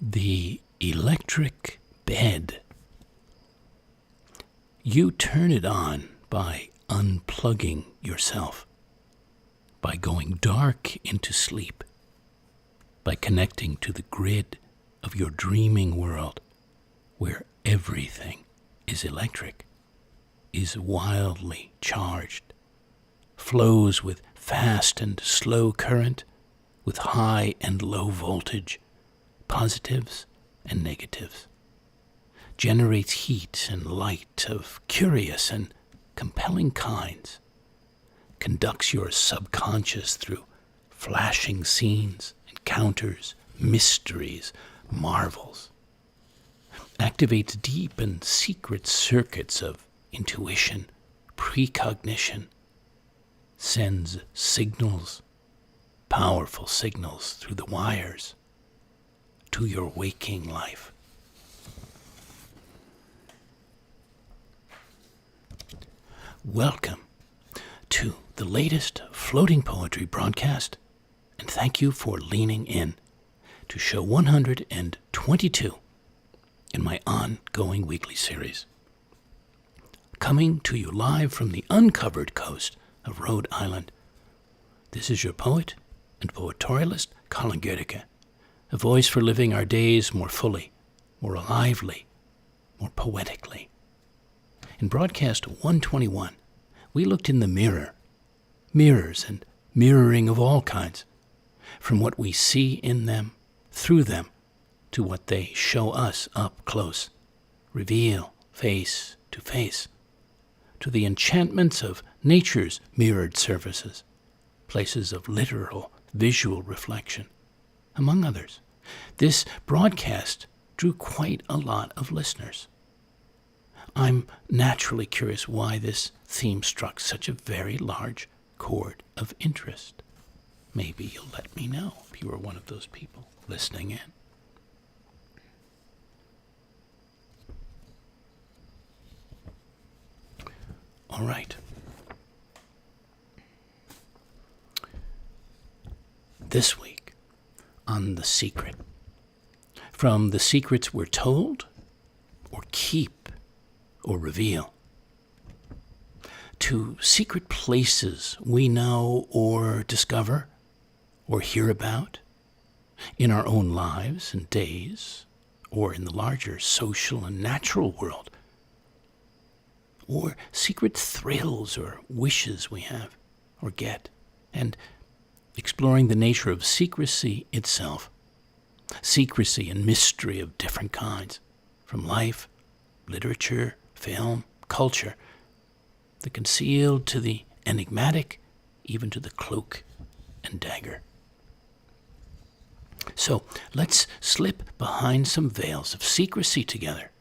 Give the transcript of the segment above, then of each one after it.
The electric bed. You turn it on by unplugging yourself, by going dark into sleep, by connecting to the grid of your dreaming world where everything is electric, is wildly charged, flows with fast and slow current, with high and low voltage, positives and negatives, generates heat and light of curious and compelling kinds, conducts your subconscious through flashing scenes, encounters, mysteries, marvels, activates deep and secret circuits of intuition, precognition, sends signals, powerful signals through the wires to your waking life. Welcome to the latest floating poetry broadcast, and thank you for leaning in to show 122 in my ongoing weekly series. Coming to you live from the uncovered coast of Rhode Island, this is your poet and poetorialist Colin Goedecke, a voice for living our days more fully, more lively, more poetically. In broadcast 121, we looked in the mirror, mirrors and mirroring of all kinds, from what we see in them, through them, to what they show us up close, reveal face to face, to the enchantments of nature's mirrored surfaces, places of literal, visual reflection, among others. This broadcast drew quite a lot of listeners. I'm naturally curious why this theme struck such a very large chord of interest. Maybe you'll let me know if you are one of those people listening in. All right. This week on The Secret. From the secrets we're told, or keep, or reveal, to secret places we know or discover or hear about in our own lives and days, or in the larger social and natural world, or secret thrills or wishes we have or get, and exploring the nature of secrecy itself, secrecy and mystery of different kinds, from life, literature, film, culture, the concealed to the enigmatic, even to the cloak-and-dagger. So let's slip behind some veils of secrecy together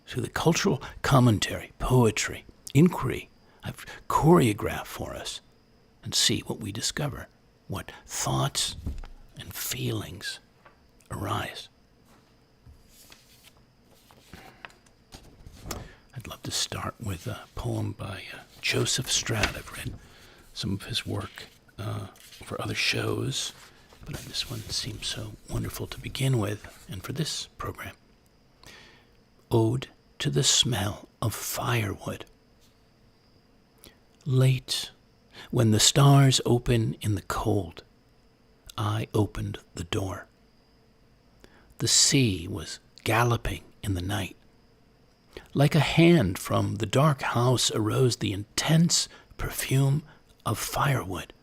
through the cultural commentary, poetry, inquiry I've choreographed for us, and see what we discover, what thoughts and feelings arise. I'd love to start with a poem by Joseph Stroud. I've read some of his work for other shows, but this one seems so wonderful to begin with, and for this program. Ode to the Smell of Firewood. Late, when the stars open in the cold, I opened the door. The sea was galloping in the night. Like a hand from the dark house arose the intense perfume of firewood,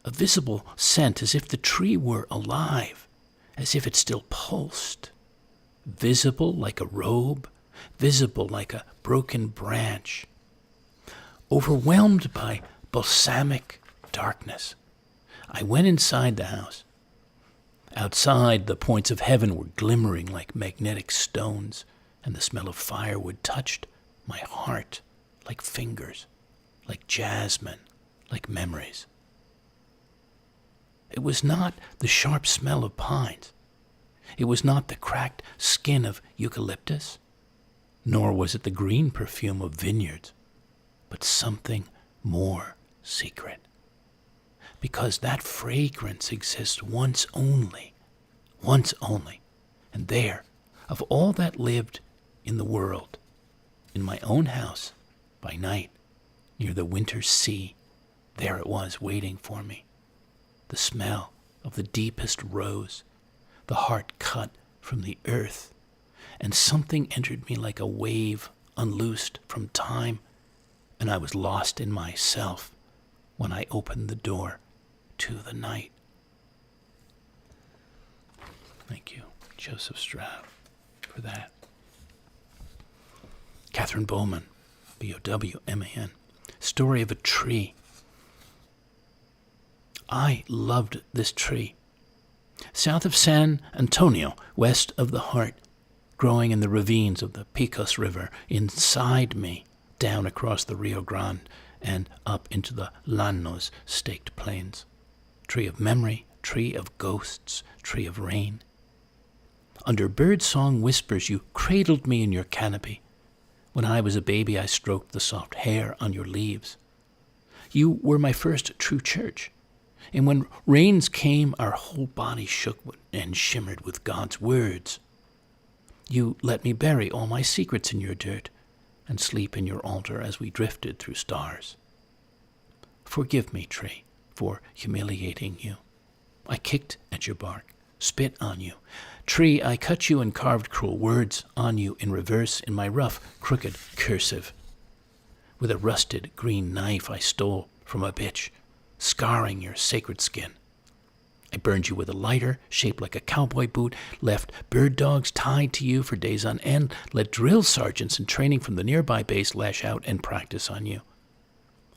a visible scent as if the tree were alive, as if it still pulsed, visible like a robe, visible like a broken branch. Overwhelmed by balsamic darkness, I went inside the house. Outside, the points of heaven were glimmering like magnetic stones, and the smell of firewood touched my heart like fingers, like jasmine, like memories. It was not the sharp smell of pines. It was not the cracked skin of eucalyptus, nor was it the green perfume of vineyards, but something more secret. Because that fragrance exists once only, And there, of all that lived in the world, in my own house, by night, near the winter sea, there it was waiting for me. The smell of the deepest rose, the heart cut from the earth, and something entered me like a wave unloosed from time, and I was lost in myself when I opened the door to the night. Thank you, Joseph Stroud, for that. Catherine Bowman, Bowman, Story of a Tree. I loved this tree. South of San Antonio, west of the heart, growing in the ravines of the Pecos River, inside me, down across the Rio Grande and up into the Llanos staked plains. Tree of memory, tree of ghosts, tree of rain. Under birdsong whispers you cradled me in your canopy. When I was a baby I stroked the soft hair on your leaves. You were my first true church, and when rains came our whole body shook and shimmered with God's words. You let me bury all my secrets in your dirt and sleep in your altar as we drifted through stars. Forgive me, tree, for humiliating you. I kicked at your bark, spit on you. Tree, I cut you and carved cruel words on you in reverse in my rough, crooked cursive. With a rusted green knife I stole from a bitch, scarring your sacred skin. I burned you with a lighter, shaped like a cowboy boot, left bird dogs tied to you for days on end, let drill sergeants in training from the nearby base lash out and practice on you.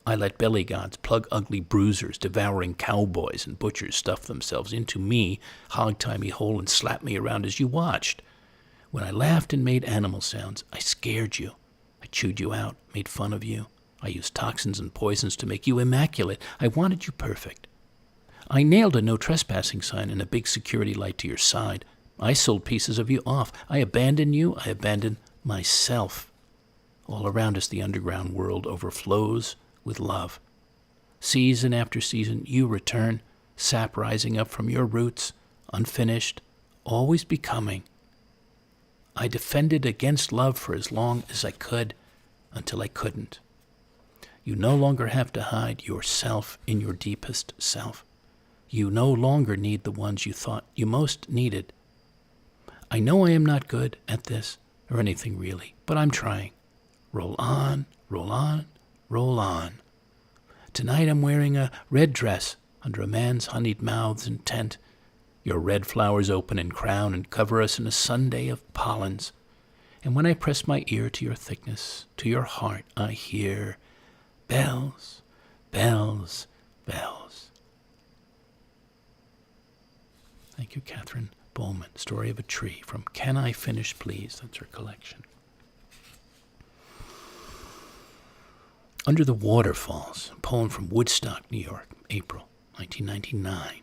I let belly gods plug ugly bruisers, devouring cowboys and butchers stuff themselves into me, hog-tie me whole and slap me around as you watched. When I laughed and made animal sounds, I scared you. I chewed you out, made fun of you. I used toxins and poisons to make you immaculate. I wanted you perfect. I nailed a no trespassing sign and a big security light to your side. I sold pieces of you off. I abandoned you. I abandoned myself. All around us the underground world overflows with love. Season after season, you return, sap rising up from your roots, unfinished, always becoming. I defended against love for as long as I could, until I couldn't. You no longer have to hide yourself in your deepest self. You no longer need the ones you thought you most needed. I know I am not good at this, or anything really, but I'm trying. Roll on, roll on, roll on. Tonight I'm wearing a red dress under a man's honeyed mouths and tent. Your red flowers open and crown and cover us in a Sunday of pollens. And when I press my ear to your thickness, to your heart, I hear bells, bells, bells. Thank you, Catherine Bowman. Story of a Tree from Can I Finish Please? That's her collection. Under the Waterfalls, a poem from Woodstock, New York, April 1999.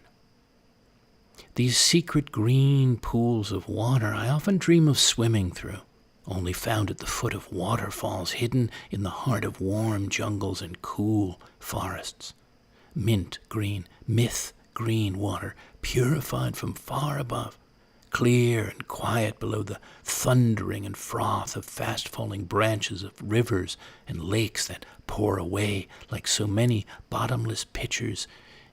These secret green pools of water I often dream of swimming through, only found at the foot of waterfalls, hidden in the heart of warm jungles and cool forests. Mint green, myth green water, purified from far above, clear and quiet below the thundering and froth of fast-falling branches of rivers and lakes that pour away like so many bottomless pitchers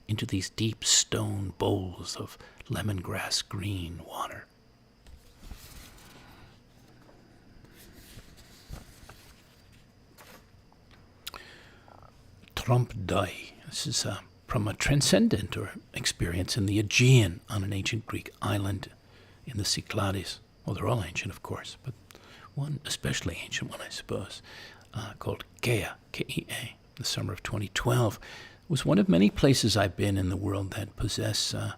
into these deep stone bowls of lemongrass green water. Trompe d'oeil. This is from a transcendent or experience in the Aegean on an ancient Greek island in the Cyclades. Well, they're all ancient, of course, but one especially ancient one, I suppose, called Kea, K-E-A, the summer of 2012, was one of many places I've been in the world that possess a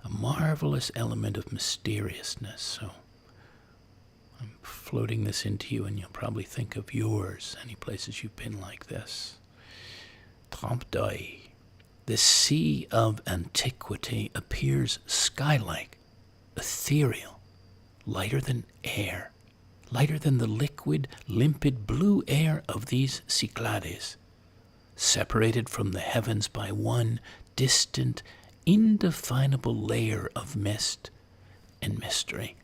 marvelous element of mysteriousness. So I'm floating this into you, and you'll probably think of yours, any places you've been like this. Trompe d'oeil. The sea of antiquity appears sky-like, ethereal, lighter than air, lighter than the liquid, limpid blue air of these Cyclades, separated from the heavens by one distant, indefinable layer of mist and mystery.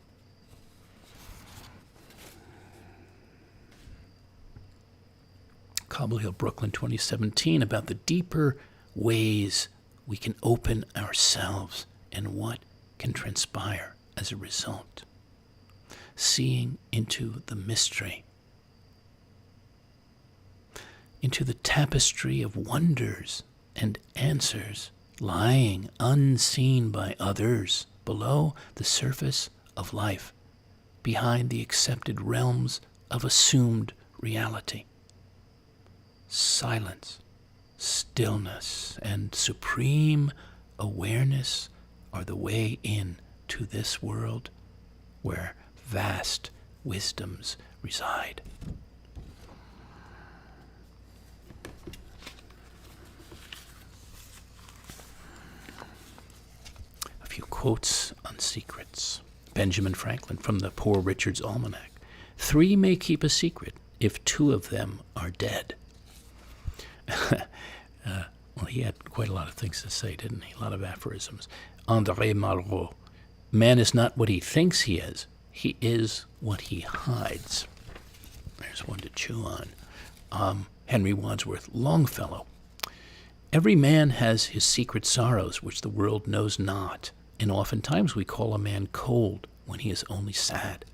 Cobble Hill, Brooklyn, 2017, about the deeper ways we can open ourselves and what can transpire as a result. Seeing into the mystery, into the tapestry of wonders and answers lying unseen by others below the surface of life, behind the accepted realms of assumed reality. Silence, stillness, and supreme awareness are the way in to this world where vast wisdoms reside. A few quotes on secrets. Benjamin Franklin from the Poor Richard's Almanac. 3 may keep a secret if 2 of them are dead. Well, he had quite a lot of things to say, didn't he? A lot of aphorisms. André Malraux. Man is not what he thinks he is what he hides. There's one to chew on. Henry Wadsworth Longfellow. Every man has his secret sorrows which the world knows not, and oftentimes we call a man cold when he is only sad.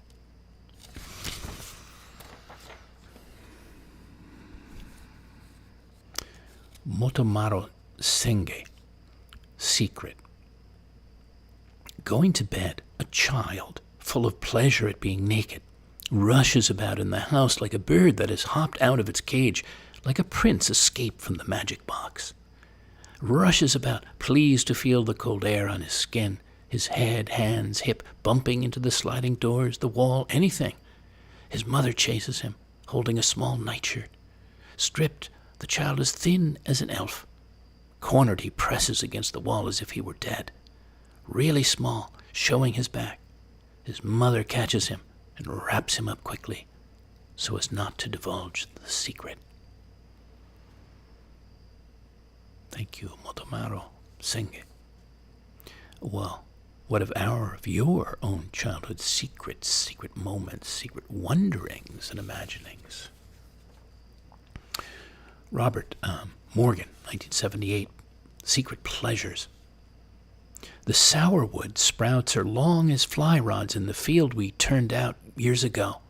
Motomaro Senge, secret. Going to bed, a child, full of pleasure at being naked, rushes about in the house like a bird that has hopped out of its cage, like a prince escaped from the magic box. Rushes about, pleased to feel the cold air on his skin, his head, hands, hip, bumping into the sliding doors, the wall, anything. His mother chases him, holding a small nightshirt. Stripped, the child is thin as an elf. Cornered, he presses against the wall as if he were dead. Really small, showing his back. His mother catches him and wraps him up quickly so as not to divulge the secret. Thank you, Motomaro Senge. Well, what of your own childhood secrets, secret moments, secret wonderings and imaginings? Robert Morgan, 1978, Secret Pleasures. The sourwood sprouts are long as fly rods in the field we turned out years ago.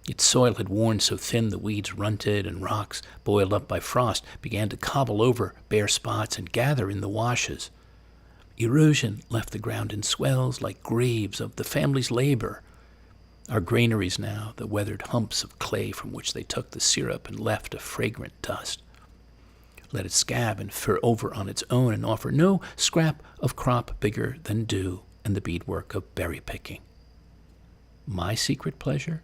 Its soil had worn so thin the weeds runted and rocks, boiled up by frost, began to cobble over bare spots and gather in the washes. Erosion left the ground in swells like graves of the family's labor. Our granaries now, the weathered humps of clay from which they took the syrup and left a fragrant dust. Let it scab and fur over on its own and offer no scrap of crop bigger than dew and the beadwork of berry picking. My secret pleasure?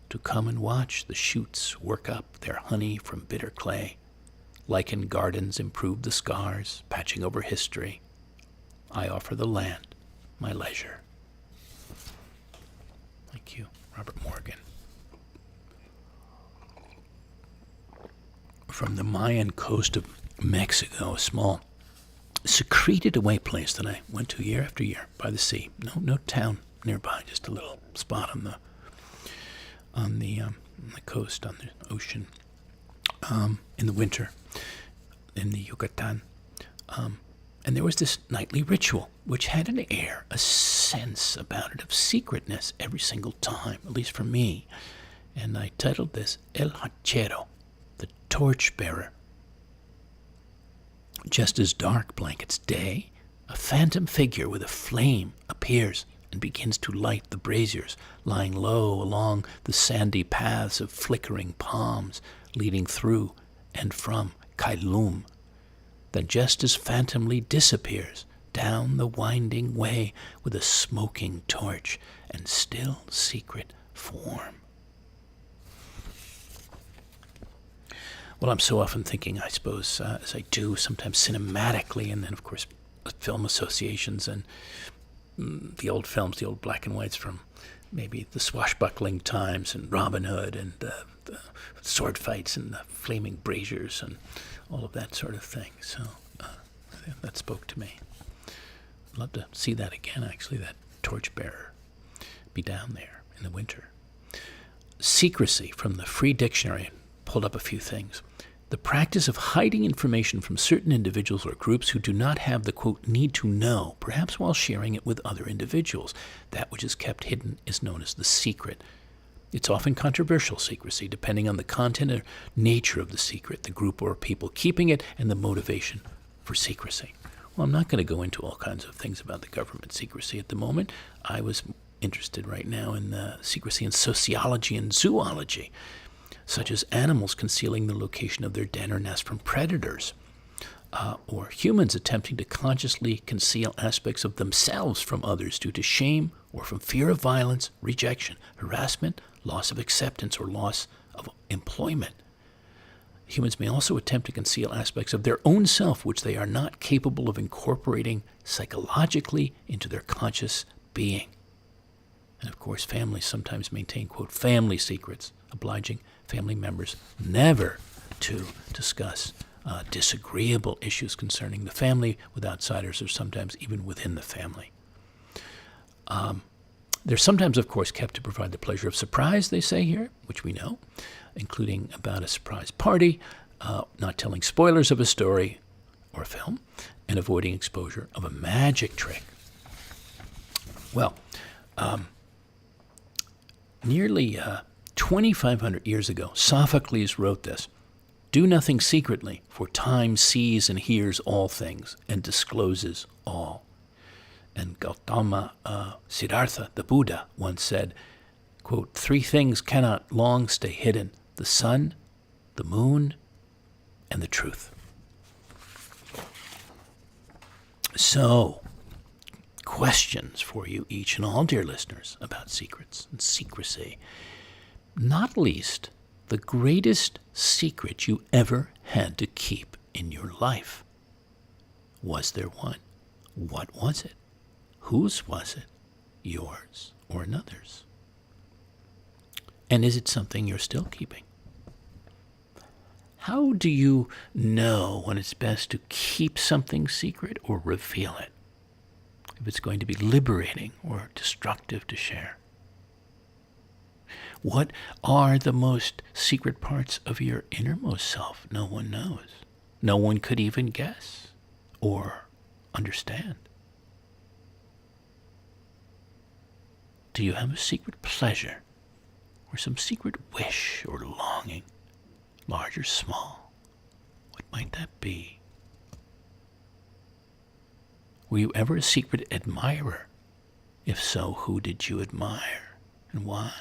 To come and watch the shoots work up their honey from bitter clay. Lichen gardens improve the scars, patching over history. I offer the land my leisure. Thank you, Robert Morgan. From the Mayan coast of Mexico, a small, secreted away place that I went to year after year by the sea. No town nearby, just a little spot on the coast, on the ocean, in the winter, in the Yucatan. And there was this nightly ritual, which had an air, a sense about it of secretness every single time, at least for me. And I titled this El Hachero, the torchbearer. Just as dark blankets day, a phantom figure with a flame appears and begins to light the braziers lying low along the sandy paths of flickering palms leading through and from Kailum. Then just as phantomly disappears down the winding way with a smoking torch and still secret form. Well, I'm so often thinking, I suppose, as I do, sometimes cinematically, and then, of course, film associations and the old films, the old black and whites from maybe the swashbuckling times and Robin Hood and the sword fights and the flaming braziers and all of that sort of thing. So that spoke to me. I'd love to see that again, actually, that torchbearer be down there in the winter. Secrecy from the Free Dictionary. Pulled up a few things. the practice of hiding information from certain individuals or groups who do not have the, quote, need to know, perhaps while sharing it with other individuals. That which is kept hidden is known as the secret. It's often controversial secrecy, depending on the content or nature of the secret, the group or people keeping it, and the motivation for secrecy. Well, I'm not going to go into all kinds of things about the government secrecy at the moment. I was interested right now in the secrecy in sociology and zoology, such as animals concealing the location of their den or nest from predators, or humans attempting to consciously conceal aspects of themselves from others due to shame or from fear of violence, rejection, harassment, loss of acceptance, or loss of employment. Humans may also attempt to conceal aspects of their own self which they are not capable of incorporating psychologically into their conscious being. And of course, families sometimes maintain, quote, family secrets, obliging family members never to discuss disagreeable issues concerning the family with outsiders, or sometimes even within the family. They're sometimes, of course, kept to provide the pleasure of surprise, they say here, which we know, including about a surprise party, not telling spoilers of a story or a film, and avoiding exposure of a magic trick. Well, nearly 2,500 years ago, Sophocles wrote this: "Do nothing secretly, for time sees and hears all things and discloses all." And Gautama Siddhartha, the Buddha, once said, quote, "Three things cannot long stay hidden: the sun, the moon, and the truth." So, questions for you each and all, dear listeners, about secrets and secrecy. Not least, the greatest secret you ever had to keep in your life. Was there one? What was it? Whose was it? Yours or another's? And is it something you're still keeping? How do you know when it's best to keep something secret or reveal it? If it's going to be liberating or destructive to share? What are the most secret parts of your innermost self no one knows? No one could even guess or understand. Do you have a secret pleasure or some secret wish or longing, large or small? What might that be? Were you ever a secret admirer? If so, who did you admire and why?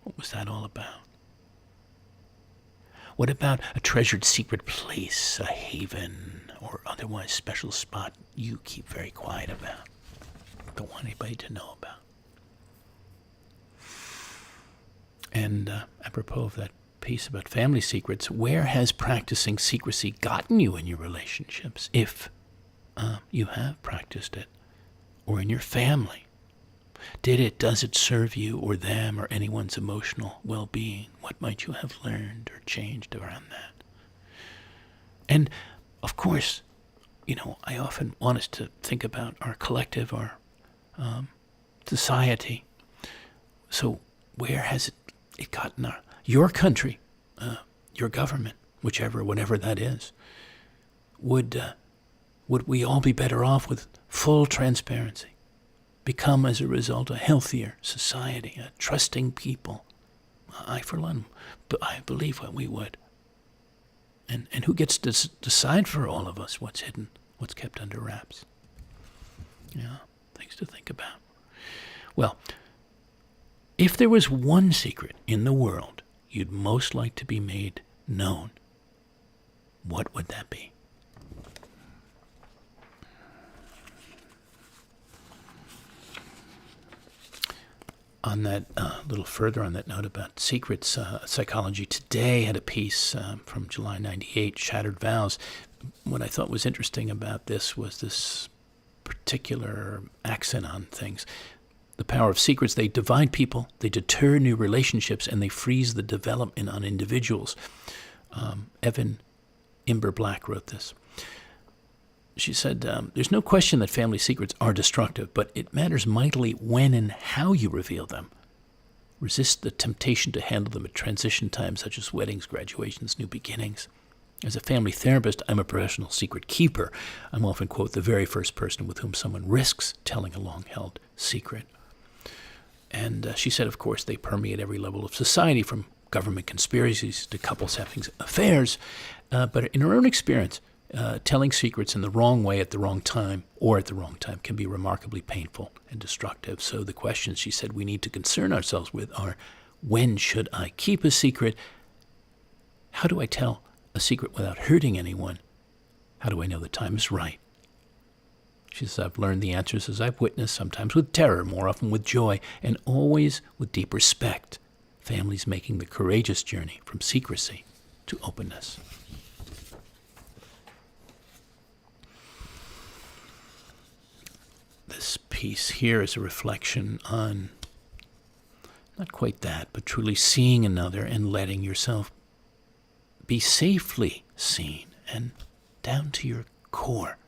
What was that all about? What about a treasured secret place, a haven, or otherwise special spot you keep very quiet about? Don't want anybody to know about. And apropos of that piece about family secrets, where has practicing secrecy gotten you in your relationships, if you have practiced it, or in your family? Does it serve you or them or anyone's emotional well-being? What might you have learned or changed around that? And, of course, I often want us to think about our collective, our society. So where has it gotten your country, your government, whatever that is? Would we all be better off with full transparency? Become, as a result, a healthier society, a trusting people? I, for one, I believe what we would. And who gets to decide for all of us what's hidden, what's kept under wraps? Yeah, things to think about. Well, if there was one secret in the world you'd most like to be made known, what would that be? On that, little further on that note about secrets, Psychology Today had a piece from July 98, Shattered Vows. What I thought was interesting about this was this particular accent on things. The power of secrets: they divide people, they deter new relationships, and they freeze the development on individuals. Evan Imber Black wrote this. She said, there's no question that family secrets are destructive, but it matters mightily when and how you reveal them. Resist the temptation to handle them at transition times, such as weddings, graduations, new beginnings. As a family therapist, I'm a professional secret keeper. I'm often, quote, the very first person with whom someone risks telling a long-held secret. And she said, of course, they permeate every level of society, from government conspiracies to couples having affairs. But in her own experience, telling secrets in the wrong way at the wrong time or at the wrong time can be remarkably painful and destructive. So the questions she said we need to concern ourselves with are, when should I keep a secret? How do I tell a secret without hurting anyone? How do I know the time is right? She says, I've learned the answers as I've witnessed, sometimes with terror, more often with joy, and always with deep respect. Families making the courageous journey from secrecy to openness. This piece here is a reflection on, not quite that, but truly seeing another and letting yourself be safely seen and down to your core.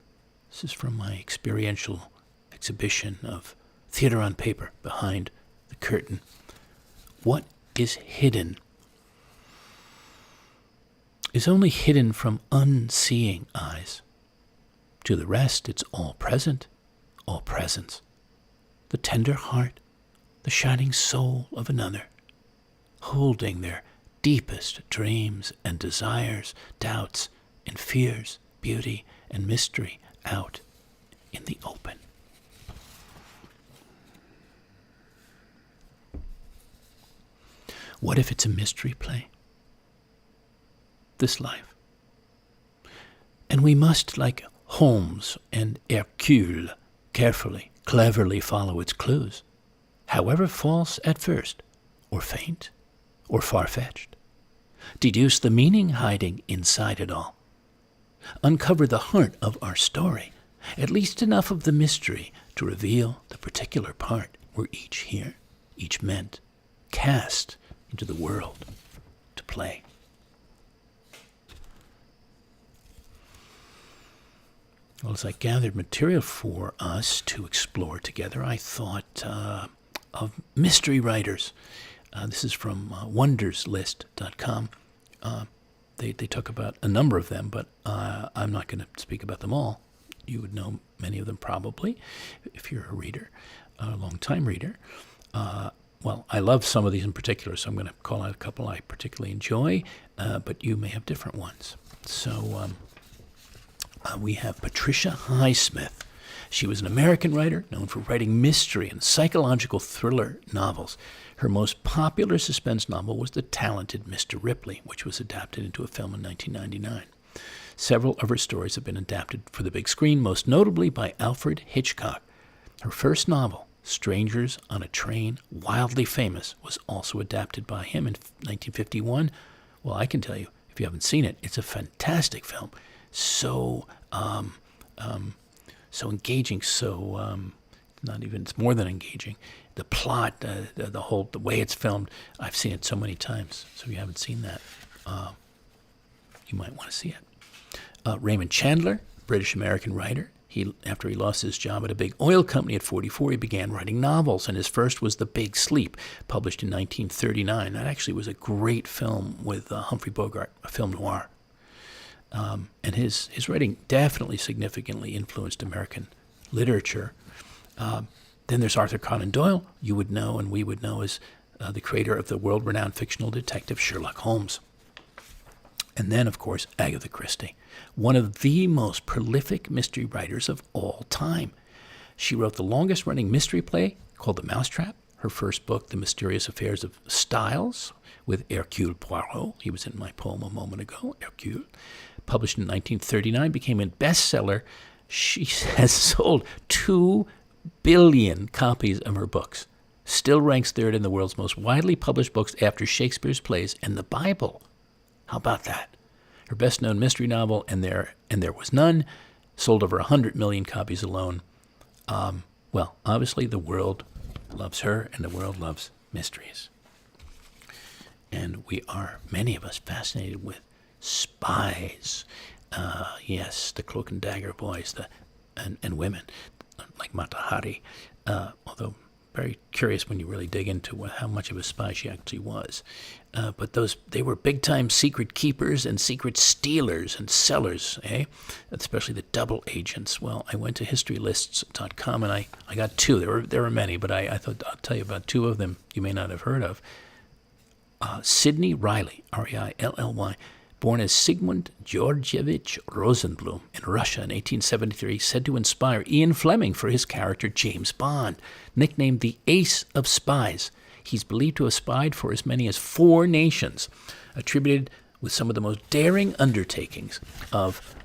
This is from my experiential exhibition of theater on paper, Behind the Curtain. What is hidden is only hidden from unseeing eyes. To the rest, it's all present, all presence. The tender heart, the shining soul of another, holding their deepest dreams and desires, doubts and fears, beauty and mystery out in the open. What if it's a mystery play? This life. And we must, like Holmes and Hercule, carefully, cleverly follow its clues, however false at first, or faint, or far-fetched. Deduce the meaning hiding inside it all. Uncover the heart of our story, at least enough of the mystery to reveal the particular part we're each here, each meant, cast into the world to play. Well, as I gathered material for us to explore together, I thought of mystery writers. This is from wonderslist.com. They talk about a number of them, but I'm not going to speak about them all. You would know many of them probably if you're a reader, a long-time reader. Well, I love some of these in particular, so I'm going to call out a couple I particularly enjoy, but you may have different ones. So we have Patricia Highsmith. She was an American writer known for writing mystery and psychological thriller novels. Her most popular suspense novel was The Talented Mr. Ripley, which was adapted into a film in 1999. Several of her stories have been adapted for the big screen, most notably by Alfred Hitchcock. Her first novel, Strangers on a Train, wildly famous, was also adapted by him in 1951. Well, I can tell you, if you haven't seen it, it's a fantastic film. So engaging, not even, it's more than engaging. The plot, the way it's filmed, I've seen it so many times. So if you haven't seen that, you might want to see it. Raymond Chandler, British-American writer. After he lost his job at a big oil company at 44, he began writing novels, and his first was The Big Sleep, published in 1939. That actually was a great film with Humphrey Bogart, a film noir. And his writing definitely significantly influenced American literature. Then there's Arthur Conan Doyle, you would know and we would know as the creator of the world-renowned fictional detective Sherlock Holmes. And then, of course, Agatha Christie, one of the most prolific mystery writers of all time. She wrote the longest-running mystery play called The Mousetrap. Her first book, The Mysterious Affairs of Styles, with Hercule Poirot. He was in my poem a moment ago, Hercule. Published in 1939, became a bestseller. She has sold 2 billion copies of her books. Still ranks third in the world's most widely published books after Shakespeare's plays and the Bible. How about that? Her best-known mystery novel, And There Was None, sold over 100 million copies alone. Well, obviously the world loves her, and the world loves mysteries. And we are, many of us, fascinated with spies. Yes, the cloak-and-dagger boys and women, like Mata Hari, although very curious when you really dig into how much of a spy she actually was. But they were big-time secret keepers and secret stealers and sellers, especially the double agents. Well, I went to historylists.com, and I got two. There were many, but I thought I'll tell you about two of them you may not have heard of. Sidney Riley, R-E-I-L-L-Y, born as Sigmund Georgievich Rosenblum in Russia in 1873, said to inspire Ian Fleming for his character James Bond, nicknamed the Ace of Spies. He's believed to have spied for as many as 4 nations, attributed with some of the most daring undertakings of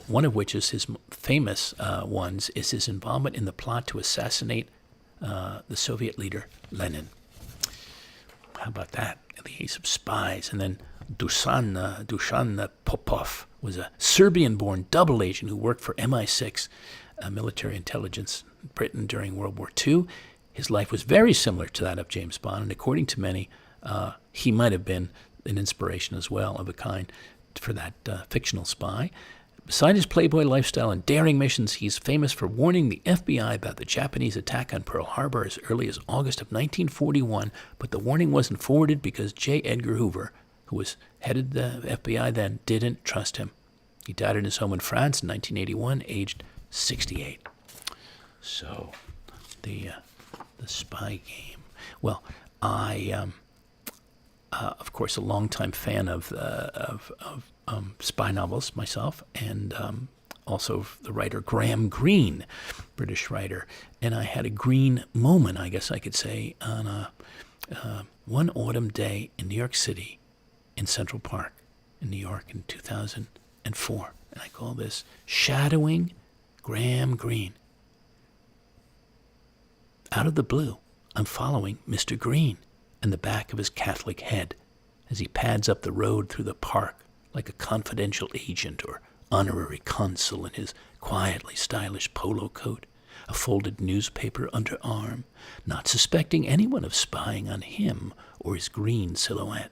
one of which is his famous ones, is his involvement in the plot to assassinate the Soviet leader Lenin. How about that? The Ace of Spies. And then Dusan Popov was a Serbian-born double agent who worked for MI6, military intelligence in Britain during World War II. His life was very similar to that of James Bond, and according to many, he might have been an inspiration as well of a kind for that fictional spy. Besides his playboy lifestyle and daring missions, he's famous for warning the FBI about the Japanese attack on Pearl Harbor as early as August of 1941, but the warning wasn't forwarded because J. Edgar Hoover, who was headed the FBI then, didn't trust him. He died in his home in France in 1981, aged 68. So, the spy game. Well, I, of course, a longtime fan of spy novels myself, and also the writer Graham Greene, British writer. And I had a Greene moment, I guess I could say, on one autumn day in New York City, in Central Park, in New York in 2004. And I call this Shadowing Graham Greene. Out of the blue, I'm following Mr. Greene and the back of his Catholic head as he pads up the road through the park like a confidential agent or honorary consul in his quietly stylish polo coat, a folded newspaper under arm, not suspecting anyone of spying on him or his green silhouette.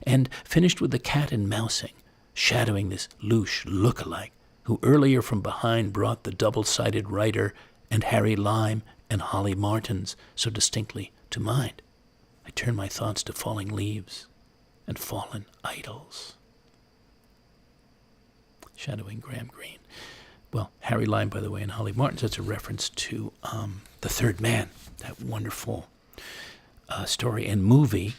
And finished with the cat and mousing, shadowing this louche look-alike, who earlier from behind brought the double-sided writer and Harry Lime and Holly Martins so distinctly to mind. I turn my thoughts to falling leaves and fallen idols. Shadowing Graham Greene. Well, Harry Lime, by the way, and Holly Martins, that's a reference to The Third Man, that wonderful story and movie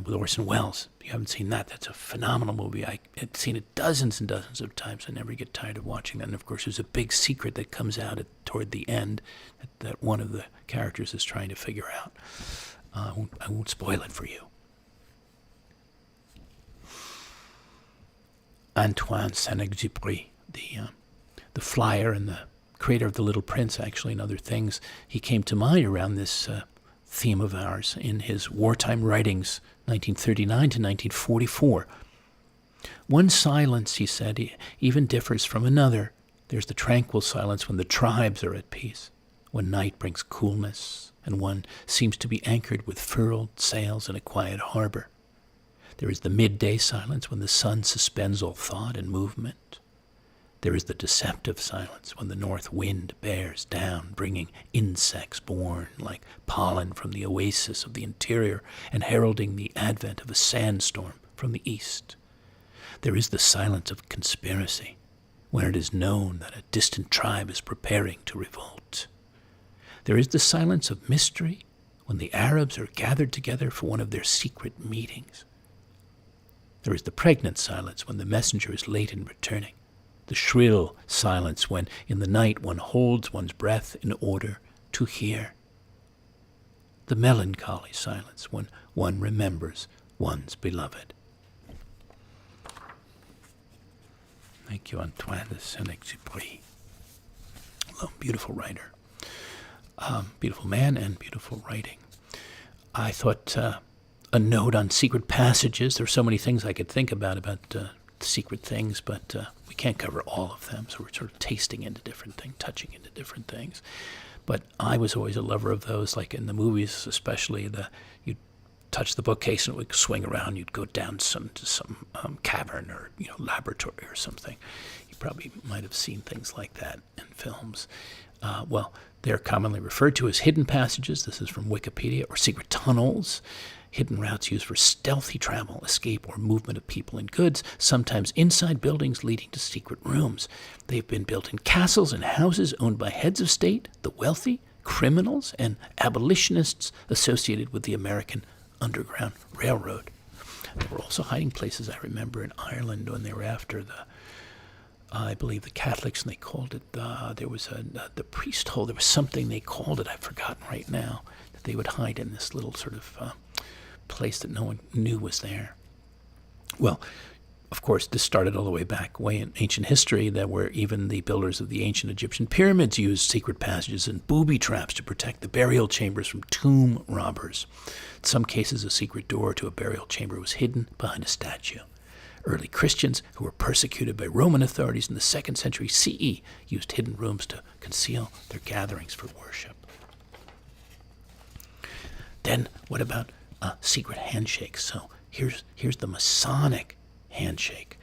with Orson Welles. If you haven't seen that, that's a phenomenal movie. I had seen it dozens and dozens of times. I never get tired of watching that. And, of course, there's a big secret that comes out toward the end that one of the characters is trying to figure out. I won't spoil it for you. Antoine Saint-Exupéry, the flyer and the creator of The Little Prince, actually, and other things, he came to mind around this theme of ours in his wartime writings, 1939 to 1944. One silence, he said, even differs from another. There's the tranquil silence when the tribes are at peace, when night brings coolness, and one seems to be anchored with furled sails in a quiet harbor. There is the midday silence when the sun suspends all thought and movement. There is the deceptive silence when the north wind bears down, bringing insects born like pollen from the oasis of the interior and heralding the advent of a sandstorm from the east. There is the silence of conspiracy, when it is known that a distant tribe is preparing to revolt. There is the silence of mystery, when the Arabs are gathered together for one of their secret meetings. There is the pregnant silence when the messenger is late in returning. The shrill silence when, in the night, one holds one's breath in order to hear. The melancholy silence when one remembers one's beloved. Thank you, Antoine de Saint-Exupéry. Oh, beautiful writer. Beautiful man and beautiful writing. I thought a note on secret passages. There are so many things I could think about secret things, but we can't cover all of them, so we're sort of tasting into different things, touching into different things. But I was always a lover of those, like in the movies especially, you'd touch the bookcase and it would swing around, you'd go down to some cavern or laboratory or something. You probably might have seen things like that in films. Well, They are commonly referred to as hidden passages. This is from Wikipedia, or secret tunnels. Hidden routes used for stealthy travel, escape, or movement of people and goods, sometimes inside buildings leading to secret rooms. They've been built in castles and houses owned by heads of state, the wealthy, criminals, and abolitionists associated with the American Underground Railroad. There were also hiding places, I remember, in Ireland when they were after I believe the Catholics, and they called it, there was the priest hole. There was something they called it, I've forgotten right now, that they would hide in this little sort of place that no one knew was there. Well, of course, this started all the way in ancient history, that where even the builders of the ancient Egyptian pyramids used secret passages and booby traps to protect the burial chambers from tomb robbers. In some cases, a secret door to a burial chamber was hidden behind a statue. Early Christians who were persecuted by Roman authorities in the 2nd century CE used hidden rooms to conceal their gatherings for worship. Then, what about secret handshakes? So here's the Masonic handshake.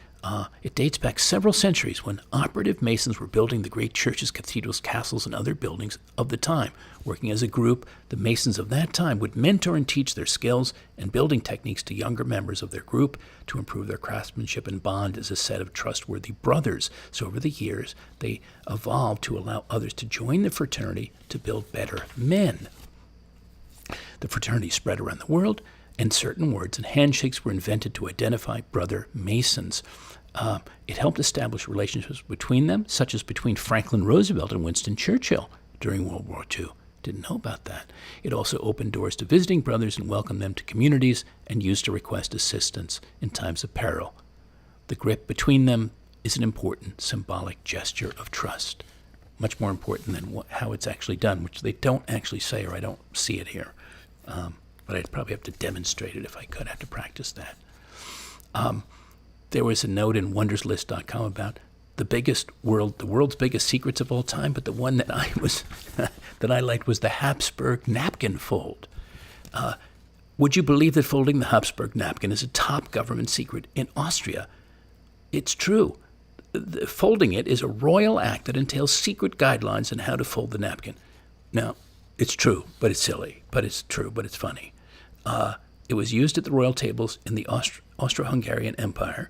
It dates back several centuries when operative Masons were building the great churches, cathedrals, castles, and other buildings of the time. Working as a group, the Masons of that time would mentor and teach their skills and building techniques to younger members of their group to improve their craftsmanship and bond as a set of trustworthy brothers. So over the years, they evolved to allow others to join the fraternity to build better men. The fraternity spread around the world, and certain words and handshakes were invented to identify brother Masons. It helped establish relationships between them, such as between Franklin Roosevelt and Winston Churchill during World War II. Didn't know about that. It also opened doors to visiting brothers and welcomed them to communities and used to request assistance in times of peril. The grip between them is an important symbolic gesture of trust, much more important than how it's actually done, which they don't actually say, or I don't see it here. But I'd probably have to demonstrate it if I could. I have to practice that. There was a note in wonderslist.com about the world's biggest secrets of all time, but the one that I liked was the Habsburg napkin fold. Would you believe that folding the Habsburg napkin is a top government secret in Austria? It's true. Folding it is a royal act that entails secret guidelines on how to fold the napkin. Now, it's true, but it's silly. But it's true, but it's funny. It was used at the royal tables in the Austro-Hungarian Empire,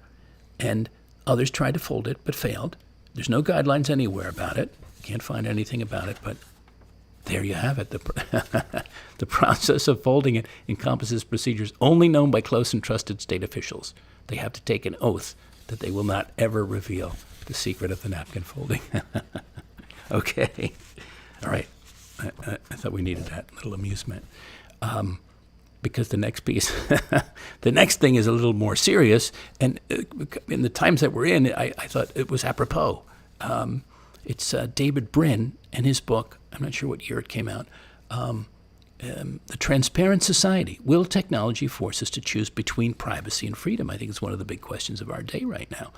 and others tried to fold it but failed. There's no guidelines anywhere about it. Can't find anything about it, but there you have it. The process of folding it encompasses procedures only known by close and trusted state officials. They have to take an oath that they will not ever reveal the secret of the napkin folding. Okay. All right. I thought we needed that little amusement. Because the next piece, the next thing is a little more serious, and in the times that we're in, I thought it was apropos. It's David Brin and his book, I'm not sure what year it came out, The Transparent Society, Will Technology Force Us to Choose Between Privacy and Freedom? I think it's one of the big questions of our day right now.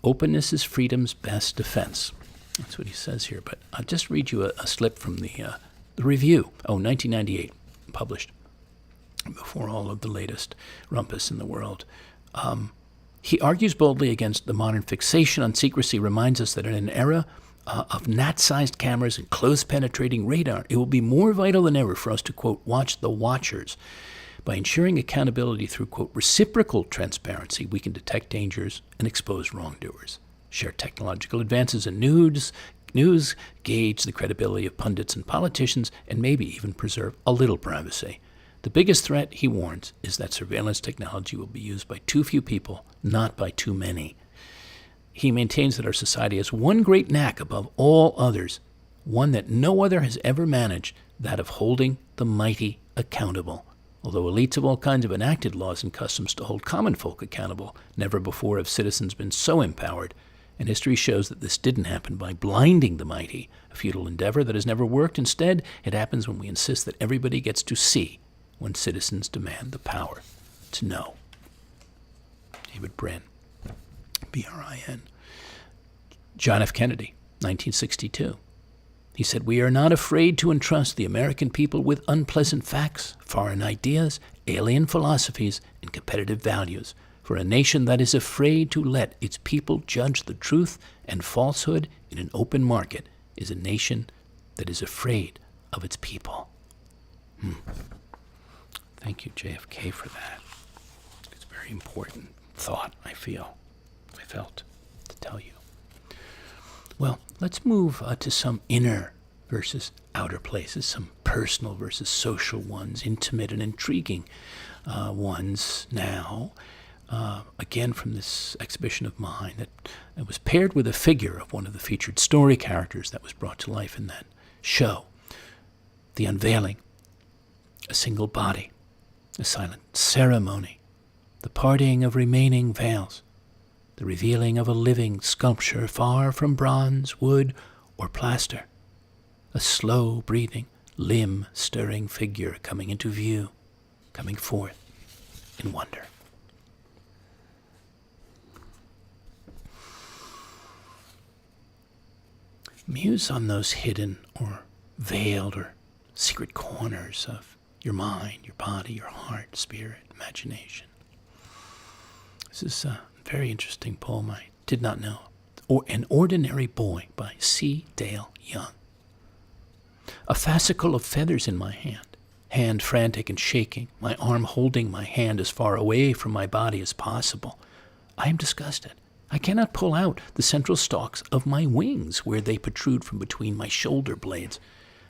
Openness is freedom's best defense. That's what he says here, but I'll just read you a slip from the review. 1998, published before all of the latest rumpus in the world. He argues boldly against the modern fixation on secrecy, reminds us that in an era of gnat-sized cameras and close-penetrating radar, it will be more vital than ever for us to, quote, watch the watchers. By ensuring accountability through, quote, reciprocal transparency, we can detect dangers and expose wrongdoers, share technological advances in news, gauge the credibility of pundits and politicians, and maybe even preserve a little privacy. The biggest threat, he warns, is that surveillance technology will be used by too few people, not by too many. He maintains that our society has one great knack above all others, one that no other has ever managed, that of holding the mighty accountable. Although elites of all kinds have enacted laws and customs to hold common folk accountable, never before have citizens been so empowered. And history shows that this didn't happen by blinding the mighty, a futile endeavor that has never worked. Instead, it happens when we insist that everybody gets to see, when citizens demand the power to know. David Brin, B-R-I-N. John F. Kennedy, 1962. He said, "We are not afraid to entrust the American people with unpleasant facts, foreign ideas, alien philosophies, and competitive values. For a nation that is afraid to let its people judge the truth and falsehood in an open market is a nation that is afraid of its people. Thank you, JFK, for that. It's a very important thought, I felt to tell you. Well, let's move to some inner versus outer places, some personal versus social ones, intimate and intriguing ones now. Again, from this exhibition of mine that was paired with a figure of one of the featured story characters that was brought to life in that show. The unveiling, a single body, a silent ceremony, the parting of remaining veils, the revealing of a living sculpture far from bronze, wood, or plaster, a slow-breathing, limb-stirring figure coming into view, coming forth in wonder. Muse on those hidden or veiled or secret corners of your mind, your body, your heart, spirit, imagination. This is a very interesting poem I did not know. An Ordinary Boy by C. Dale Young. A fascicle of feathers in my hand frantic and shaking, my arm holding my hand as far away from my body as possible. I am disgusted. I cannot pull out the central stalks of my wings where they protrude from between my shoulder blades,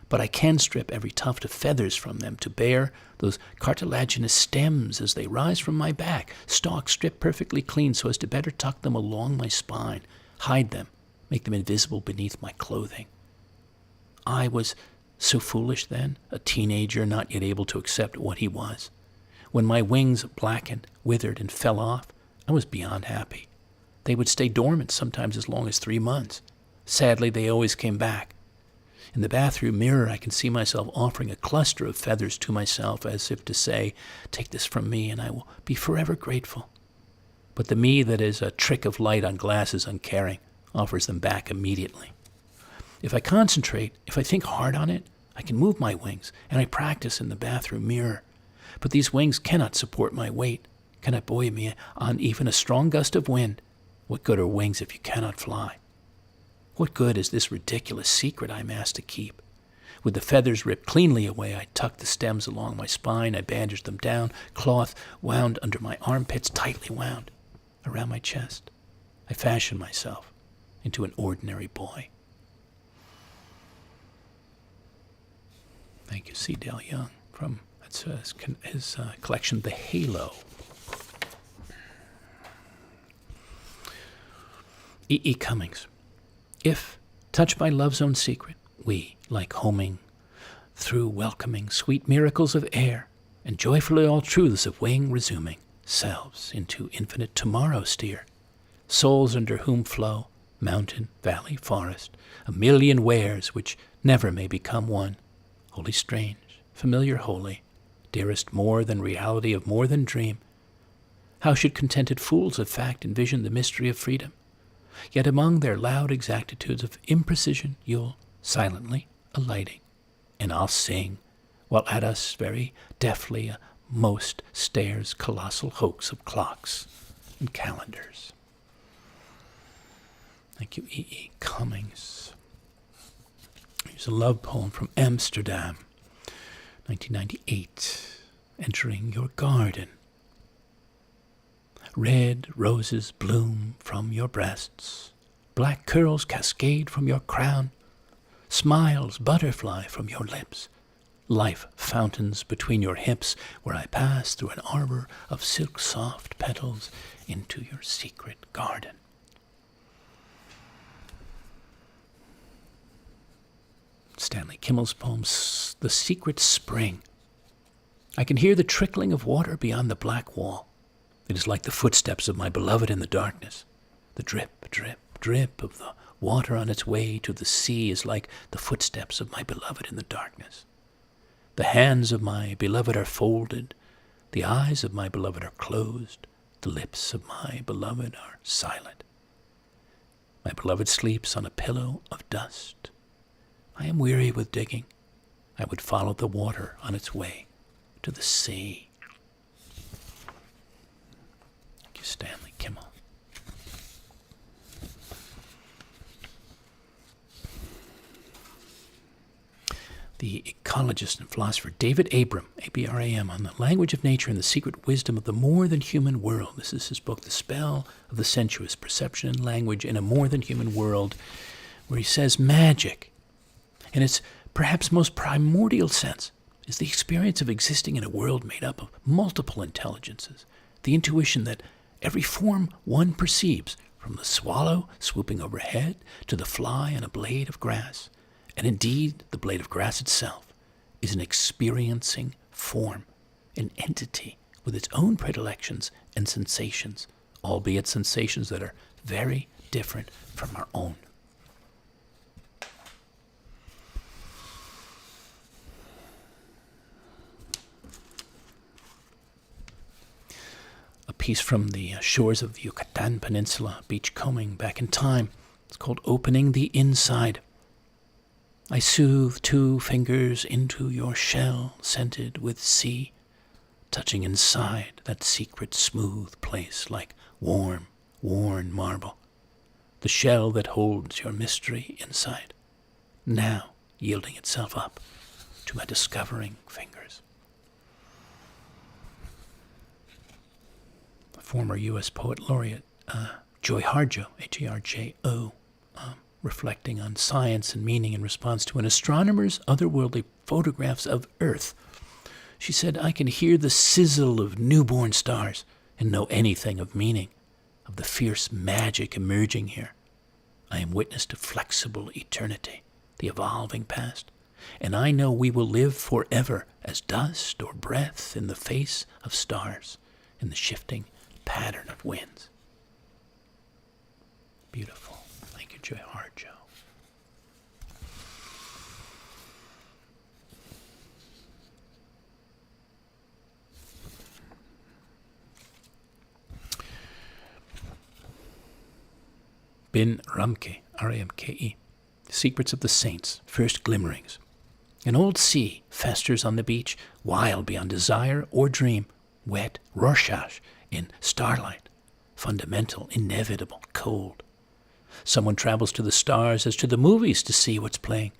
but I can strip every tuft of feathers from them to bare those cartilaginous stems as they rise from my back, stalks stripped perfectly clean so as to better tuck them along my spine, hide them, make them invisible beneath my clothing. I was so foolish then, a teenager not yet able to accept what he was. When my wings blackened, withered, and fell off, I was beyond happy. They would stay dormant sometimes as long as 3 months. Sadly, they always came back. In the bathroom mirror, I can see myself offering a cluster of feathers to myself as if to say, take this from me and I will be forever grateful. But the me that is a trick of light on glasses uncaring offers them back immediately. If I concentrate, if I think hard on it, I can move my wings, and I practice in the bathroom mirror. But these wings cannot support my weight, cannot buoy me on even a strong gust of wind. What good are wings if you cannot fly? What good is this ridiculous secret I'm asked to keep? With the feathers ripped cleanly away, I tucked the stems along my spine, I bandaged them down, cloth wound under my armpits, tightly wound around my chest. I fashioned myself into an ordinary boy. Thank you, C. Dale Young, from his collection, The Halo. E. Cummings. If, touched by love's own secret, we, like homing through welcoming sweet miracles of air, and joyfully all truths of wing resuming, selves into infinite tomorrow steer, souls under whom flow mountain, valley, forest, a million wares which never may become one, wholly strange, familiar holy, dearest more than reality of more than dream. How should contented fools of fact envision the mystery of freedom? Yet among their loud exactitudes of imprecision you'll silently alighting, and I'll sing, while at us very deftly a most stares colossal hoax of clocks and calendars. Thank you, E. Cummings. Here's a love poem from Amsterdam, 1998, Entering Your Garden. Red roses bloom from your breasts, black curls cascade from your crown, smiles butterfly from your lips, life fountains between your hips, where I pass through an arbor of silk-soft petals into your secret garden. Stanley Kimmel's poem, The Secret Spring. I can hear the trickling of water beyond the black wall. It is like the footsteps of my beloved in the darkness. The drip, drip, drip of the water on its way to the sea is like the footsteps of my beloved in the darkness. The hands of my beloved are folded. The eyes of my beloved are closed. The lips of my beloved are silent. My beloved sleeps on a pillow of dust. I am weary with digging. I would follow the water on its way to the sea. Thank you, Stanley Kimmel. the ecologist and philosopher David Abram, A-B-R-A-M, on the language of nature and the secret wisdom of the more-than-human world. This is his book, The Spell of the Sensuous, Perception and Language in a More-Than-Human World, where he says magic, in its perhaps most primordial sense, is the experience of existing in a world made up of multiple intelligences, the intuition that every form one perceives, from the swallow swooping overhead to the fly on a blade of grass, and indeed the blade of grass itself, is an experiencing form, an entity with its own predilections and sensations, albeit sensations that are very different from our own. A piece from the shores of the Yucatan Peninsula, beachcombing back in time. It's called Opening the Inside. I soothe 2 fingers into your shell, scented with sea, touching inside that secret smooth place like warm, worn marble. The shell that holds your mystery inside, now yielding itself up to my discovering fingers. Former U.S. Poet Laureate Joy Harjo, H-A-R-J-O, reflecting on science and meaning in response to an astronomer's otherworldly photographs of Earth. She said, I can hear the sizzle of newborn stars and know anything of meaning, of the fierce magic emerging here. I am witness to flexible eternity, the evolving past, and I know we will live forever as dust or breath in the face of stars, in the shifting pattern of winds. Beautiful. Thank you, Joy Harjo. Bin Ramke, R-A-M-K-E, Secrets of the Saints, First Glimmerings. An old sea festers on the beach, wild beyond desire or dream, wet, Rorschach in starlight, fundamental, inevitable, cold. Someone travels to the stars as to the movies to see what's playing.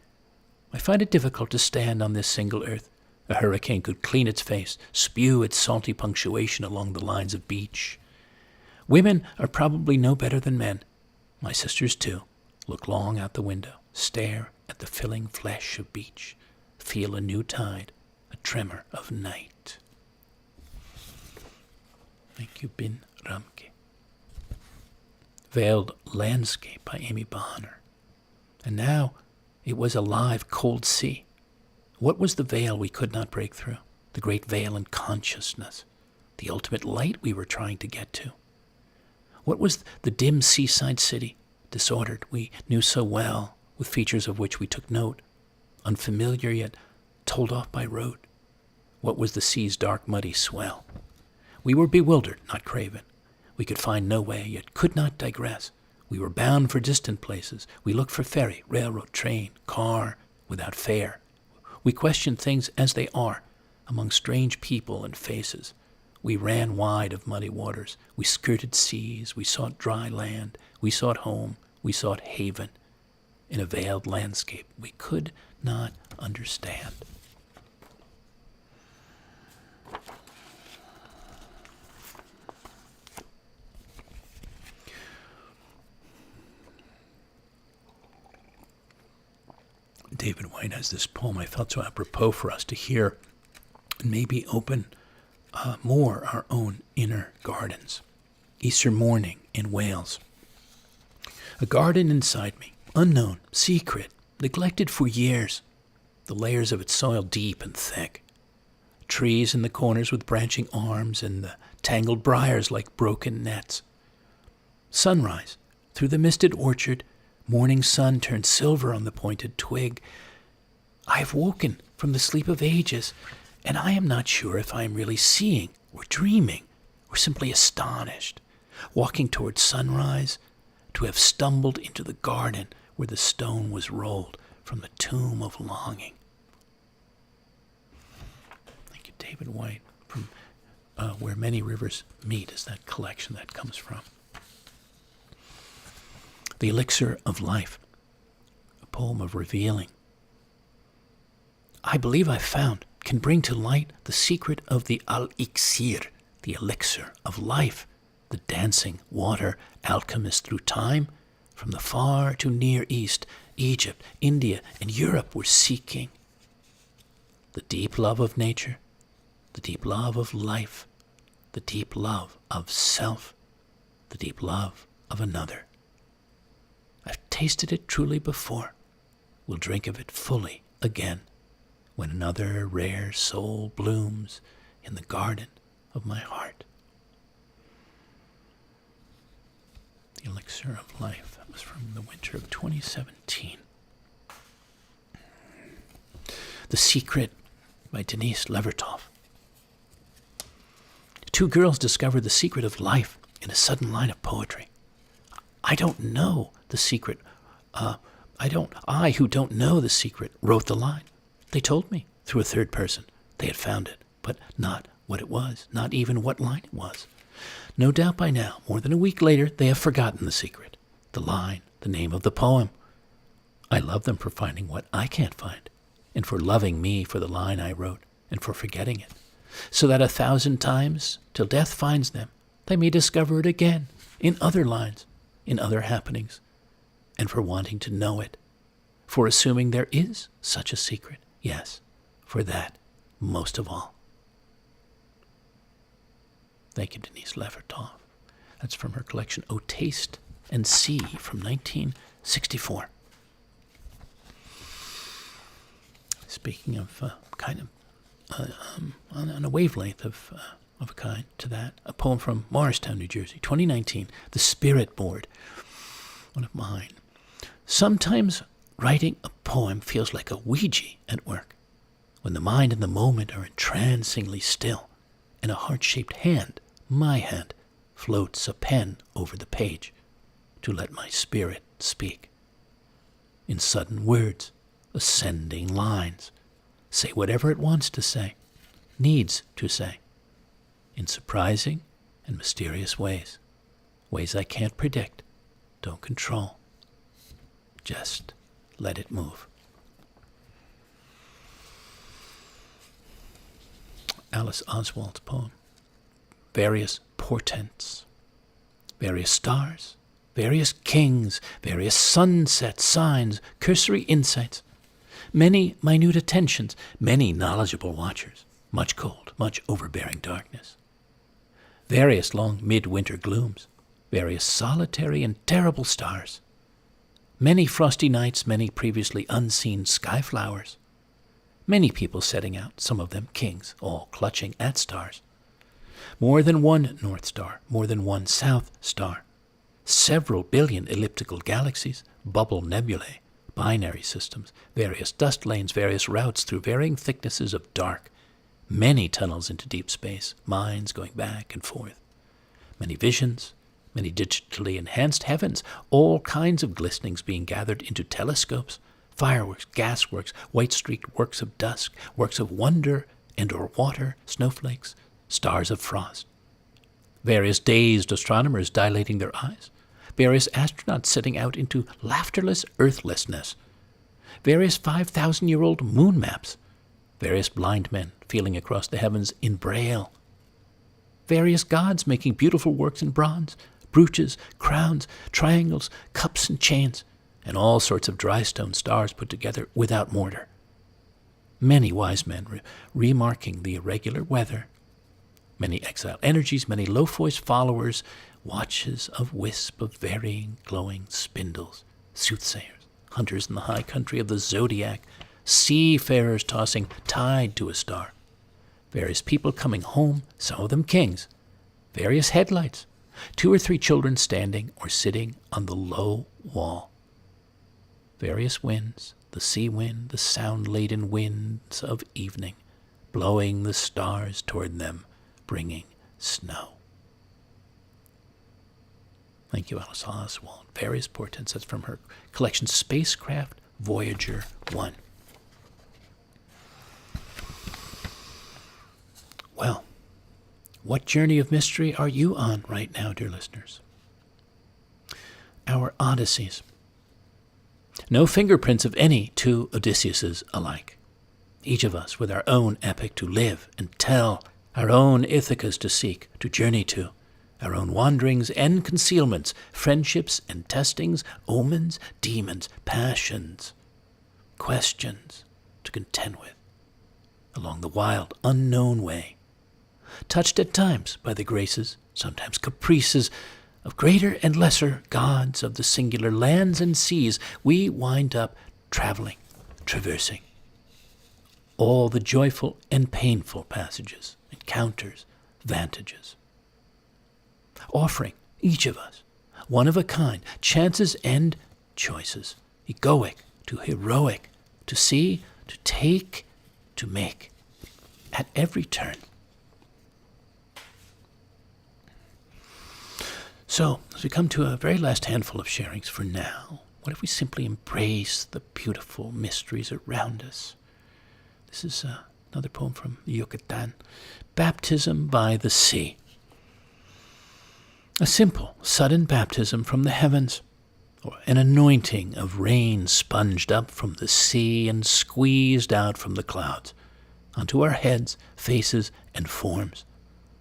I find it difficult to stand on this single earth. A hurricane could clean its face, spew its salty punctuation along the lines of beach. Women are probably no better than men. My sisters, too, look long out the window, stare at the filling flesh of beach, feel a new tide, a tremor of night. Thank you, Bin Ramke. Veiled Landscape by Amy Bonner. And now it was a live, cold sea. What was the veil we could not break through? The great veil in consciousness, the ultimate light we were trying to get to. What was the dim seaside city, disordered we knew so well, with features of which we took note, unfamiliar yet told off by road? What was the sea's dark, muddy swell? We were bewildered, not craven. We could find no way, yet could not digress. We were bound for distant places. We looked for ferry, railroad, train, car, without fare. We questioned things as they are, among strange people and faces. We ran wide of muddy waters. We skirted seas. We sought dry land. We sought home. We sought haven. In a veiled landscape we could not understand. David White has this poem I felt so apropos for us to hear and maybe open more our own inner gardens. Easter morning in Wales. A garden inside me, unknown, secret, neglected for years, the layers of its soil deep and thick. Trees in the corners with branching arms and the tangled briars like broken nets. Sunrise through the misted orchard, morning sun turned silver on the pointed twig. I have woken from the sleep of ages, and I am not sure if I am really seeing or dreaming or simply astonished, walking toward sunrise, to have stumbled into the garden where the stone was rolled from the tomb of longing. Thank you, David White, from Where Many Rivers Meet is that collection that comes from. The Elixir of Life, a poem of revealing. I believe I've found can bring to light the secret of the elixir, the elixir of life, the dancing water alchemist through time, from the far to near East, Egypt, India, and Europe were seeking. The deep love of nature, the deep love of life, the deep love of self, the deep love of another. I've tasted it truly before. We'll drink of it fully again when another rare soul blooms in the garden of my heart. The Elixir of Life. That was from the winter of 2017. The Secret by Denise Levertov. Two girls discover the secret of life in a sudden line of poetry. I don't know the secret. I who don't know the secret wrote the line. They told me through a third person they had found it, but not what it was, not even what line it was. No doubt by now, more than a week later, they have forgotten the secret, the line, the name of the poem. I love them for finding what I can't find, and for loving me for the line I wrote, and for forgetting it, so that 1,000 times, till death finds them, they may discover it again, in other lines, in other happenings, and for wanting to know it, for assuming there is such a secret, yes, for that most of all. Thank you, Denise Levertov. That's from her collection, O Taste and See, from 1964. Speaking of on a wavelength of a kind to that, a poem from Morristown, New Jersey, 2019, The Spirit Board, one of mine. Sometimes writing a poem feels like a Ouija at work, when the mind and the moment are entrancingly still, and a heart-shaped hand, my hand, floats a pen over the page to let my spirit speak. In sudden words, ascending lines, say whatever it wants to say, needs to say, in surprising and mysterious ways, ways I can't predict, don't control. Just let it move. Alice Oswald's poem. Various portents, various stars, various kings, various sunset signs, cursory insights, many minute attentions, many knowledgeable watchers, much cold, much overbearing darkness, various long midwinter glooms, various solitary and terrible stars, many frosty nights, many previously unseen sky flowers, many people setting out, some of them kings, all clutching at stars, more than one North Star, more than one South Star, several billion elliptical galaxies, bubble nebulae, binary systems, various dust lanes, various routes through varying thicknesses of dark, many tunnels into deep space, minds going back and forth, many visions, many digitally enhanced heavens, all kinds of glistenings being gathered into telescopes, fireworks, gasworks, white-streaked works of dusk, works of wonder and or water, snowflakes, stars of frost, various dazed astronomers dilating their eyes, various astronauts setting out into laughterless earthlessness, various 5,000-year-old moon maps, various blind men feeling across the heavens in braille, various gods making beautiful works in bronze, brooches, crowns, triangles, cups and chains, and all sorts of dry stone stars put together without mortar. Many wise men remarking the irregular weather, many exiled energies, many low-voiced followers, watches of wisp of varying glowing spindles, soothsayers, hunters in the high country of the zodiac, seafarers tossing tide to a star, various people coming home, some of them kings, various headlights, 2 or 3 children standing or sitting on the low wall, various winds, the sea wind, the sound-laden winds of evening, blowing the stars toward them, bringing snow. Thank you, Alice Oswald. Various portents. That's from her collection, Spacecraft Voyager 1. Well, what journey of mystery are you on right now, dear listeners? Our Odysseys. No fingerprints of any 2 Odysseus's alike. each of us with our own epic to live and tell, our own Ithacas to seek, to journey to, our own wanderings and concealments, friendships and testings, omens, demons, passions, questions to contend with, along the wild, unknown way, touched at times by the graces, sometimes caprices, of greater and lesser gods of the singular lands and seas, we wind up traveling, traversing all the joyful and painful passages, encounters, vantages, offering each of us, one of a kind, chances and choices, egoic to heroic, to see, to take, to make, at every turn. So, as we come to a very last handful of sharings for now, what if we simply embrace the beautiful mysteries around us? This is another poem from Yucatan, Baptism by the Sea. A simple, sudden baptism from the heavens, or an anointing of rain sponged up from the sea and squeezed out from the clouds, onto our heads, faces, and forms,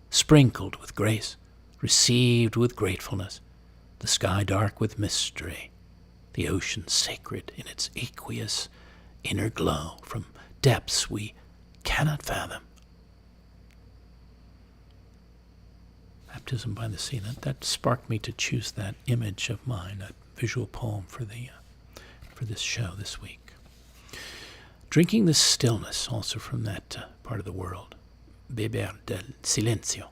sprinkled with grace, received with gratefulness, the sky dark with mystery, the ocean sacred in its aqueous inner glow from depths we cannot fathom. Baptism by the Sea. That sparked me to choose that image of mine, that visual poem for this show this week. Drinking the stillness, also from that part of the world. Beber del silencio.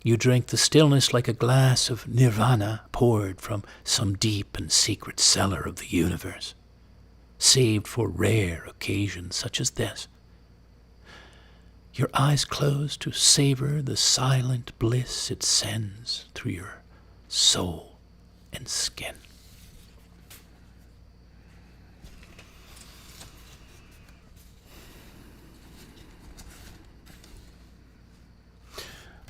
You drink the stillness like a glass of nirvana poured from some deep and secret cellar of the universe, saved for rare occasions such as this. Your eyes closed to savor the silent bliss it sends through your soul and skin.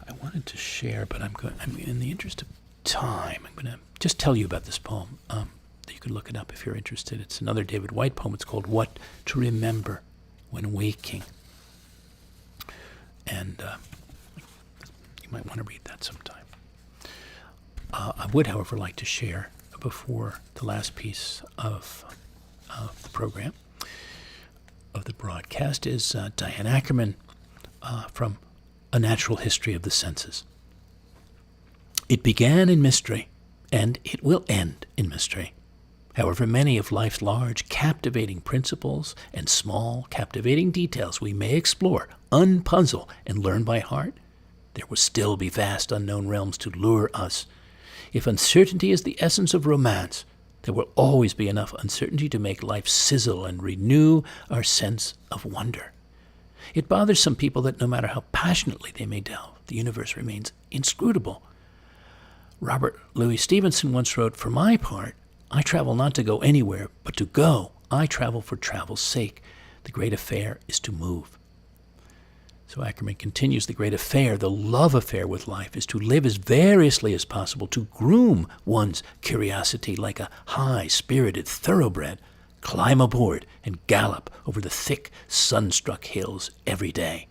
I wanted to share, but in the interest of time, I'm going to just tell you about this poem. You can look it up if you're interested. It's another David Whyte poem. It's called What to Remember When Waking. And you might want to read that sometime. I would, however, like to share, before the last piece of the program, of the broadcast, is Diane Ackerman from A Natural History of the Senses. It began in mystery, and it will end in mystery. However many of life's large, captivating principles and small, captivating details we may explore, unpuzzle, and learn by heart, there will still be vast unknown realms to lure us. If uncertainty is the essence of romance, there will always be enough uncertainty to make life sizzle and renew our sense of wonder. It bothers some people that no matter how passionately they may delve, the universe remains inscrutable. Robert Louis Stevenson once wrote, "For my part, I travel not to go anywhere, but to go. I travel for travel's sake. The great affair is to move." So Ackerman continues, the great affair, the love affair with life, is to live as variously as possible, to groom one's curiosity like a high-spirited thoroughbred, climb aboard and gallop over the thick, sun-struck hills every day.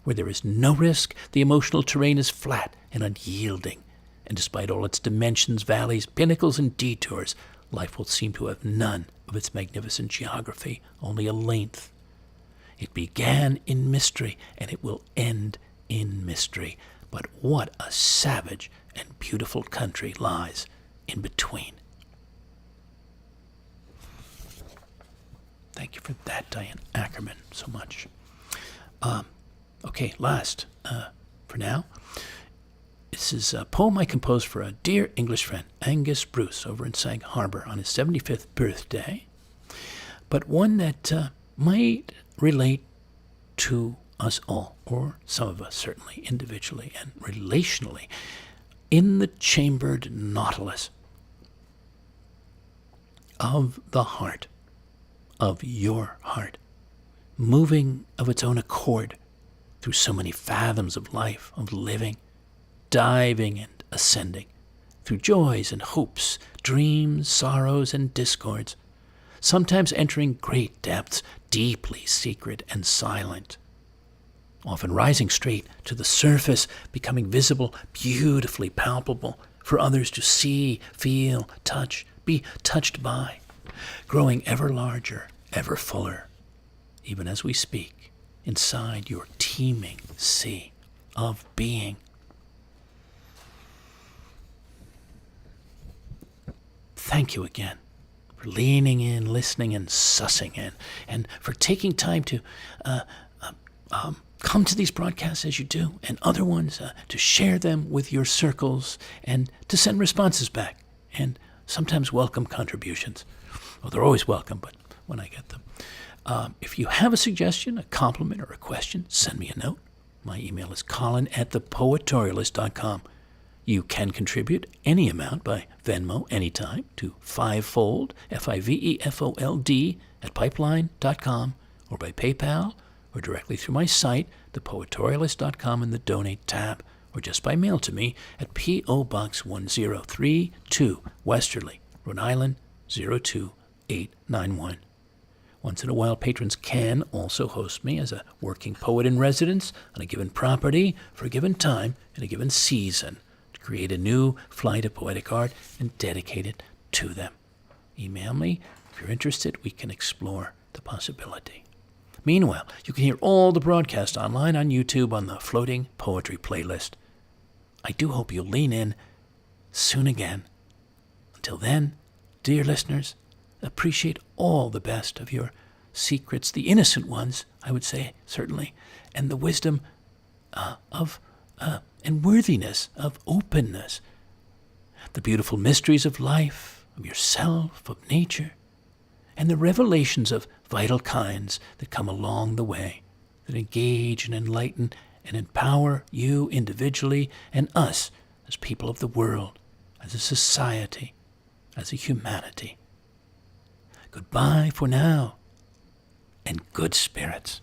Where there is no risk, the emotional terrain is flat and unyielding, and despite all its dimensions, valleys, pinnacles, and detours, life will seem to have none of its magnificent geography, only a length. It began in mystery, and it will end in mystery. But what a savage and beautiful country lies in between. Thank you for that, Diane Ackerman, so much. Okay, last, for now, this is a poem I composed for a dear English friend, Angus Bruce, over in Sag Harbor on his 75th birthday, but one that might relate to us all, or some of us certainly, individually and relationally, in the chambered nautilus of the heart, of your heart, moving of its own accord through so many fathoms of life, of living, diving and ascending, through joys and hopes, dreams, sorrows, and discords, sometimes entering great depths, deeply secret and silent, often rising straight to the surface, becoming visible, beautifully palpable, for others to see, feel, touch, be touched by, growing ever larger, ever fuller, even as we speak, inside your teeming sea of being. Thank you again for leaning in, listening, and sussing in, and for taking time to come to these broadcasts as you do, and other ones, to share them with your circles, and to send responses back, and sometimes welcome contributions. Well, they're always welcome, but when I get them. If you have a suggestion, a compliment, or a question, send me a note. My email is colin@thepoetorialist.com. You can contribute any amount by Venmo anytime to Fivefold, Fivefold, at pipeline.com, or by PayPal, or directly through my site, thepoetorialist.com, in the Donate tab, or just by mail to me at P.O. Box 1032, Westerly, Rhode Island, 02891. Once in a while, patrons can also host me as a working poet in residence on a given property for a given time in a given season, create a new flight of poetic art and dedicate it to them. Email me. If you're interested, we can explore the possibility. Meanwhile, you can hear all the broadcasts online on YouTube on the Floating Poetry playlist. I do hope you'll lean in soon again. Until then, dear listeners, appreciate all the best of your secrets, the innocent ones, I would say, certainly, and the wisdom and worthiness of openness, the beautiful mysteries of life, of yourself, of nature, and the revelations of vital kinds that come along the way, that engage and enlighten and empower you individually and us as people of the world, as a society, as a humanity. Goodbye for now, and good spirits.